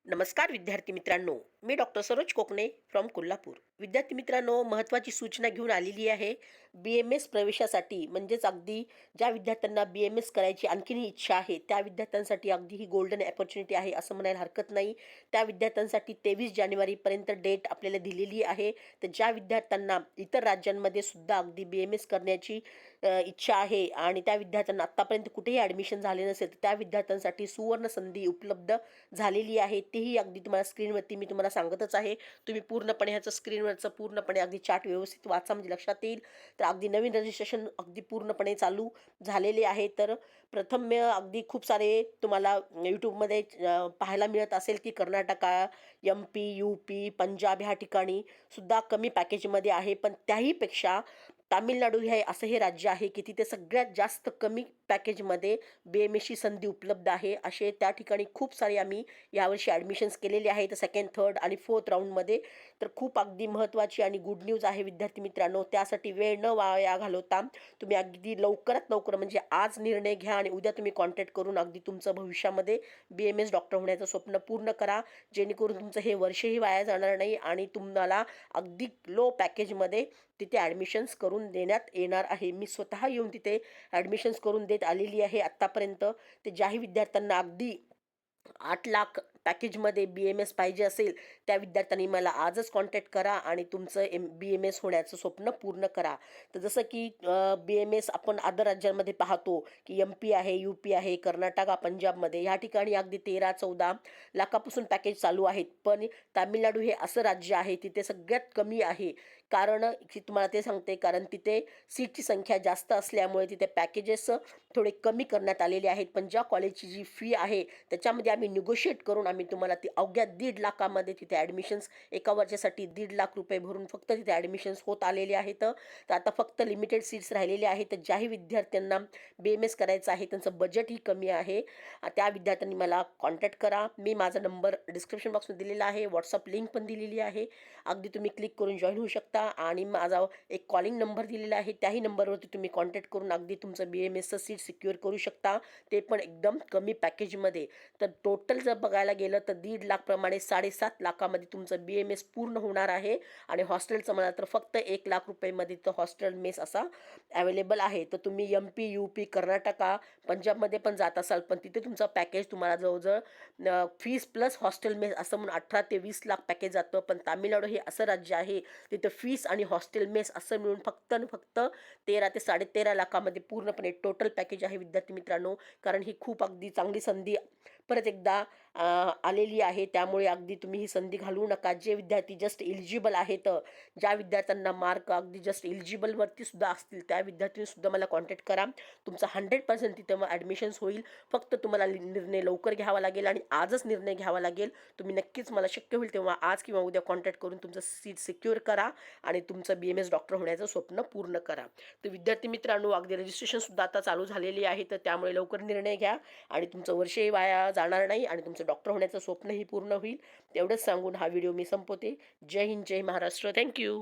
नमस्कार विद्यार्थी मित्रांनो, मी डॉक्टर सरोज कोकणे फ्रॉम कोल्हापूर. विद्यार्थी मित्रांनो, महत्त्वाची सूचना घेऊन आलेली आहे. BMS प्रवेशासाठी म्हणजेच अगदी ज्या विद्यार्थ्यांना BMS करायची आणखीनही इच्छा आहे, त्या विद्यार्थ्यांसाठी अगदी ही गोल्डन अपॉर्च्युनिटी आहे असं म्हणायला हरकत नाही. त्या विद्यार्थ्यांसाठी 23 जानेवारीपर्यंत डेट आपल्याला दिलेली आहे. तर ज्या विद्यार्थ्यांना इतर राज्यांमध्ये सुद्धा अगदी BMS करण्याची इच्छा आहे आणि त्या विद्यार्थ्यांना आत्तापर्यंत कुठेही ॲडमिशन झाले नसेल, तर त्या विद्यार्थ्यांसाठी सुवर्ण संधी उपलब्ध झालेली आहे. तेही अगदी तुम्हाला स्क्रीनवरती मी तुम्हाला सांगतच आहे. तुम्ही पूर्णपणे ह्याचं स्क्रीनवरचं पूर्णपणे अगदी चार्ट व्यवस्थित वाचा म्हणजे लक्षात येईल. तर अगदी नवीन रजिस्ट्रेशन अगदी पूर्णपणे चालू झालेले आहे. तर प्रथम अगदी खूप सारे तुम्हाला यूट्यूबमध्ये पाहायला मिळत असेल की कर्नाटका, MP, UP, पंजाब ह्या ठिकाणी सुद्धा कमी पॅकेजमध्ये आहे. पण त्याहीपेक्षा तामिळनाडू हे असं हे राज्य आहे की तिथे सगळ्यात जास्त कमी पॅकेजमध्ये BMSची संधी उपलब्ध आहे. असे त्या ठिकाणी खूप सारे आम्ही यावर्षी ॲडमिशन्स केलेले आहेत सेकंड, थर्ड आणि फोर्थ राऊंडमध्ये. तर खूप अगदी महत्त्वाची आणि गुड न्यूज आहे विद्यार्थी मित्रांनो. त्यासाठी वेळ न वाया घालवता तुम्ही अगदी लवकरात लवकर म्हणजे आज निर्णय घ्या आणि उद्या तुम्ही कॉन्टॅक्ट करून अगदी तुमचं भविष्यामध्ये BMS डॉक्टर होण्याचं स्वप्न पूर्ण करा. जेणेकरून तुमचं हे वर्षही वाया जाणार नाही आणि तुम्हाला अगदी लो पॅकेजमध्ये तिथे ॲडमिशन्स करून देण्यात येणार आहे. मी स्वतः येऊन तिथे ॲडमिशन्स करून देत आलेली आहे आत्तापर्यंत. ते ज्याही विद्यार्थ्यांना अगदी 8 लाख पॅकेजमध्ये BMS पाहिजे असेल, त्या विद्यार्थ्यांनी मला आजच कॉन्टॅक्ट करा आणि तुमचं BMS होण्याचं स्वप्न पूर्ण करा. तर जसं की BMS आपण अदर राज्यांमध्ये पाहतो की MP आहे, UP आहे, कर्नाटका, पंजाबमध्ये ह्या ठिकाणी अगदी 13-14 लाखापासून पॅकेज चालू आहेत. पण तामिळनाडू हे असं राज्य आहे तिथे सगळ्यात कमी आहे. कारण की तुम्हाला ते सांगते, कारण तिथे सीटची संख्या जास्त असल्यामुळे तिथे पॅकेजेस थोडे कमी करण्यात आलेले आहेत. पण ज्या कॉलेजची जी फी आहे त्याच्यामध्ये आम्ही निगोशिएट करून आम्ही तुम्हाला ती अवघ्या 1.5 लाखामध्ये तिथे ॲडमिशन्स एका वर्षासाठी 1.5 लाख रुपये भरून फक्त तिथे ॲडमिशन्स होत आलेले आहेत. तर आता फक्त लिमिटेड सीट्स राहिलेले आहेत. तर ज्याही विद्यार्थ्यांना BMS करायचं आहे त्यांचं बजेटही कमी आहे, त्या विद्यार्थ्यांनी मला कॉन्टॅक्ट करा. मी माझा नंबर डिस्क्रिप्शन बॉक्समध्ये दिलेला आहे, व्हॉट्सअप लिंक पण दिलेली आहे. अगदी तुम्ही क्लिक करून जॉईन होऊ शकता आणि माझा एक कॉलिंग नंबर दिलेला आहे, त्याही नंबरवरती तुम्ही कॉन्टॅक्ट करून अगदी तुमचं BMSचं सीट सिक्युअर करू शकता, ते पण एकदम कमी पॅकेजमध्ये. तर टोटल जर बघायला गेलं तर 1.5 लाखप्रमाणे 7.5 लाखामध्ये तुमचं BMS पूर्ण होणार आहे. आणि हॉस्टेलचं म्हणाल तर फक्त 1 लाख रुपयेमध्ये तर हॉस्टेल मेस असा अवेलेबल आहे. तर तुम्ही MP, UP, कर्नाटका, पंजाबमध्ये पण जात असाल, पण तिथे तुमचं पॅकेज तुम्हाला जवळजवळ फीस प्लस हॉस्टेल मेस असं म्हणून 18 ते 20 लाख पॅकेज जातं. पण तामिळनाडू हे असं राज्य आहे तिथं फीस आणि हॉस्टेल मेस असं मिळून फक्त आणि फक्त 13 ते 13.5 लाखामध्ये पूर्णपणे टोटल पॅकेज आहे विद्यार्थी मित्रांनो. कारण ही खूप अगदी चांगली संधी परत एकदा आलेली आहे. त्यामुळे अगदी तुम्ही ही संधी घालवू नका. जे विद्यार्थी जस्ट एलिजिबल आहेत, ज्या विद्यार्थ्यांना मार्क अगदी जस्ट एलिजिबलवरती सुद्धा असतील, त्या विद्यार्थ्यांनीसुद्धा मला कॉन्टॅक्ट करा. तुमचा 100% तिथं मग ॲडमिशन्स होईल. फक्त तुम्हाला निर्णय लवकर घ्यावा लागेल आणि आजच निर्णय घ्यावा लागेल. तुम्ही नक्कीच मला शक्य होईल तेव्हा आज किंवा उद्या कॉन्टॅक्ट करून तुमचं सीट सिक्युअर करा आणि तुमचं BMS डॉक्टर होण्याचं स्वप्न पूर्ण करा. तर विद्यार्थी मित्रांनो, अगदी रजिस्ट्रेशनसुद्धा आता चालू झालेली आहे. तर त्यामुळे लवकर निर्णय घ्या आणि तुमचं वर्षही वाया जाणार नाही आणि तुमचं डॉक्टर होण्याचं स्वप्नही पूर्ण होईल. तेवढंच सांगून हा व्हिडिओ मी संपवते. जय हिंद, जय महाराष्ट्र. थँक्यू.